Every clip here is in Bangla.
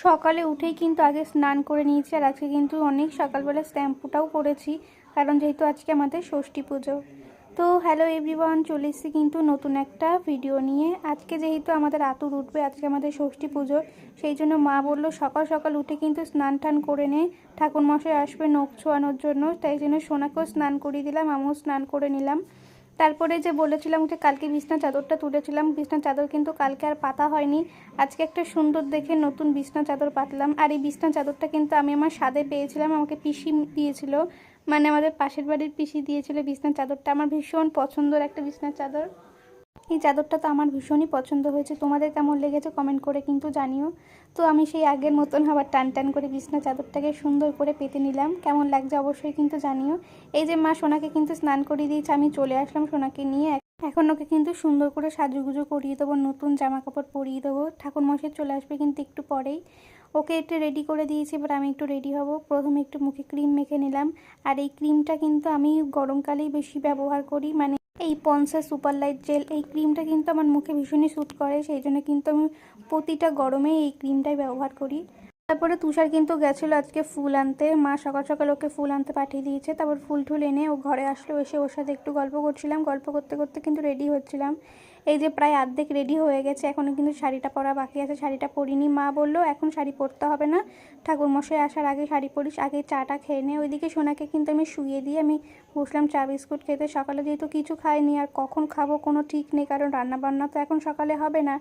সকালে উঠেই কিন্তু আগে স্নান করে নিয়েছি, আর আজকে কিন্তু অনেক সকালবেলা শ্যাম্পুটাও করেছি, কারণ যেহেতু আজকে আমাদের ষষ্ঠী পুজো। তো হ্যালো এভরিওয়ান, চলে এসেছি কিন্তু নতুন একটা ভিডিও নিয়ে। আজকে যেহেতু আমাদের আতুর উঠবে, আজকে আমাদের ষষ্ঠী পুজো, সেই জন্য মা বললো সকাল সকাল উঠে কিন্তু স্নান টান করে নে, ঠাকুরমশাই আসবে নখ ছোঁয়ানোর জন্য। তাই জন্য সোনাকেও স্নান করিয়ে দিলাম, আমিও স্নান করে নিলাম। তারপরে যে বলেছিলাম যে কালকে বিছনা চাদরটা তুলেছিলাম, বিছনা চাদর কিন্তু কালকে আর পাতা হয়নি। আজকে একটা সুন্দর দেখে নতুন বিছনা চাদর পাতলাম। আর এই বিছনা চাদরটা কিন্তু আমি আমার স্বাদে পেয়েছিলাম, আমাকে পিসি দিয়েছিল, মানে আমাদের পাশের বাড়ির পিসি দিয়েছিল বিছনা চাদরটা। আমার ভীষণ পছন্দের একটা বিছনা চাদর। এই চাদরটা তো আমার ভীষণই পছন্দ হয়েছে, তোমাদের কেমন লেগেছে কমেন্ট করে কিন্তু জানিও। তো আমি সেই আগের মতন আবার টান টান করে বিছনা চাদরটাকে সুন্দর করে পেতে নিলাম, কেমন লাগছে অবশ্যই কিন্তু জানিও। এই যে মা সোনাকে কিন্তু স্নান করিয়ে দিয়েছে, আমি চলে আসলাম সোনাকে নিয়ে। এখন ওকে কিন্তু সুন্দর করে সাজুগুজু করিয়ে দেবো, নতুন জামা কাপড় পরিয়ে দেবো। ঠাকুরমশাই চলে আসবে কিন্তু একটু পরেই। ওকে একটু রেডি করে দিয়েছি, এবার আমি একটু রেডি হব। প্রথমে একটু মুখে ক্রিম মেখে নিলাম, আর এই ক্রিমটা কিন্তু আমি গরমকালেই বেশি ব্যবহার করি, মানে এই পন্সা সুপার লাইট জেল এই ক্রিমটা কিন্তু আমার মুখে ভীষণই স্যুট করে, সেই জন্য কিন্তু আমি প্রতিটা গরমে এই ক্রিমটাই ব্যবহার করি। তারপরে তুষার কিন্তু গেছিলো আজকে ফুল আনতে, মা সকাল সকাল ওকে ফুল আনতে পাঠিয়ে দিয়েছে। তারপর ফুল টুল এনে ও ঘরে আসলো, এসে ওর সাথে একটু গল্প করছিলাম, গল্প করতে করতে কিন্তু রেডি হচ্ছিলাম। এই যে প্রায় অর্ধেক রেডি হয়ে গেছে, এখনও কিন্তু শাড়িটা পরা বাকি আছে, শাড়িটা পরিনি। মা বললো এখন শাড়ি পরতে হবে না, ঠাকুরমশাই আসার আগে শাড়ি পরিস, আগে চাটা খেয়ে নে। ওইদিকে সোনাকে কিন্তু আমি শুয়ে দিয়ে আমি বসলাম চা বিস্কুট খেতে। সকালে যেহেতু কিছু খাইনি, আর কখন খাবো কোনো ঠিক নেই, কারণ রান্নাবান্না তো এখন সকালে হবে না,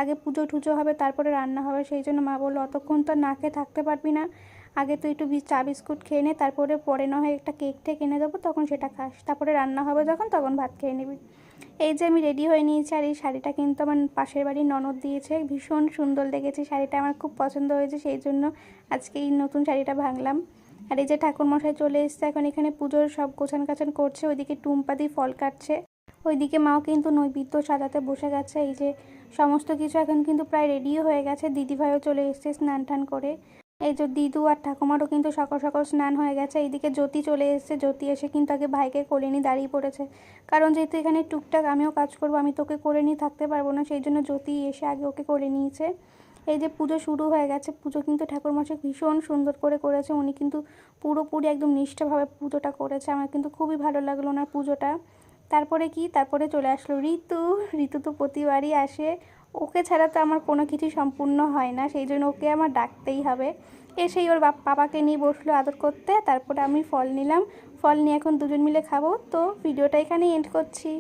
আগে পুজো টুজো হবে তারপরে রান্না হবে। সেই জন্য মা বললো অতক্ষণ তো না খেয়ে থাকতে পারবি না, আগে তুই একটু চা বিস্কুট খেয়ে নে, তারপরে পরে না হয় একটা কেক টেক এনে দেবো, তখন সেটা খাস, তারপরে রান্না হবে যখন তখন ভাত খেয়ে নিবি। এই যে আমি রেডি হয়ে নিয়েছি, আর এই শাড়িটা কিন্তু আমার পাশের বাড়ির ননদ দিয়েছে, ভীষণ সুন্দর লেগেছে শাড়িটা, আমার খুব পছন্দ হয়েছে, সেই জন্য আজকে এই নতুন শাড়িটা ভাঙলাম। আর এই যে ঠাকুরমশাই চলে এসছে, এখন এখানে পুজোর সব গোছান কাছান করছে, ওইদিকে টুম্পা দিয়ে ফল কাটছে, ওইদিকে মাও কিন্তু নৈবেদ্য সাজাতে বসে গেছে। এই যে সমস্ত কিছু এখন কিন্তু প্রায় রেডিও হয়ে গেছে, দিদিভাইও চলে এসছে স্নান টান করে। এই যে দিদু আর ঠাকুমারও কিন্তু সকাল সকাল স্নান হয়ে গেছে। এইদিকে জ্যোতি চলে এসছে, জ্যোতি এসে কিন্তু আগে ভাইকে কোলে নিয়ে দাঁড়িয়ে পড়েছে, কারণ যেহেতু এখানে টুকটাক আমিও কাজ করবো, আমি তোকে কোলে নিয়ে থাকতে পারবো না, সেই জন্য জ্যোতি এসে আগে ওকে কোলে নিয়েছে। এই যে পুজো শুরু হয়ে গেছে, পুজো কিন্তু ঠাকুরমশাই ভীষণ সুন্দর করে করেছে, উনি কিন্তু পুরোপুরি একদম নিষ্ঠাভাবে পুজোটা করেছে, আমার কিন্তু খুবই ভালো লাগলো ওনার পুজোটা। তারপরে কি, তারপরে চলে আসলো ঋতু। ঋতু তো প্রতিবারই আসে, ওকে ছাড়া তো আমার কোনো কিছু সম্পূর্ণ হয় না, সেই জন্য ওকে আমার ডাকতেই হবে। এসেই ওর বাবাকে নিয়ে বসলো আদর করতে, তারপরে আমি ফল নিলাম, ফল নিয়ে এখন দুজন মিলে খাবো। তো ভিডিওটা এখানেই এন্ড করছি।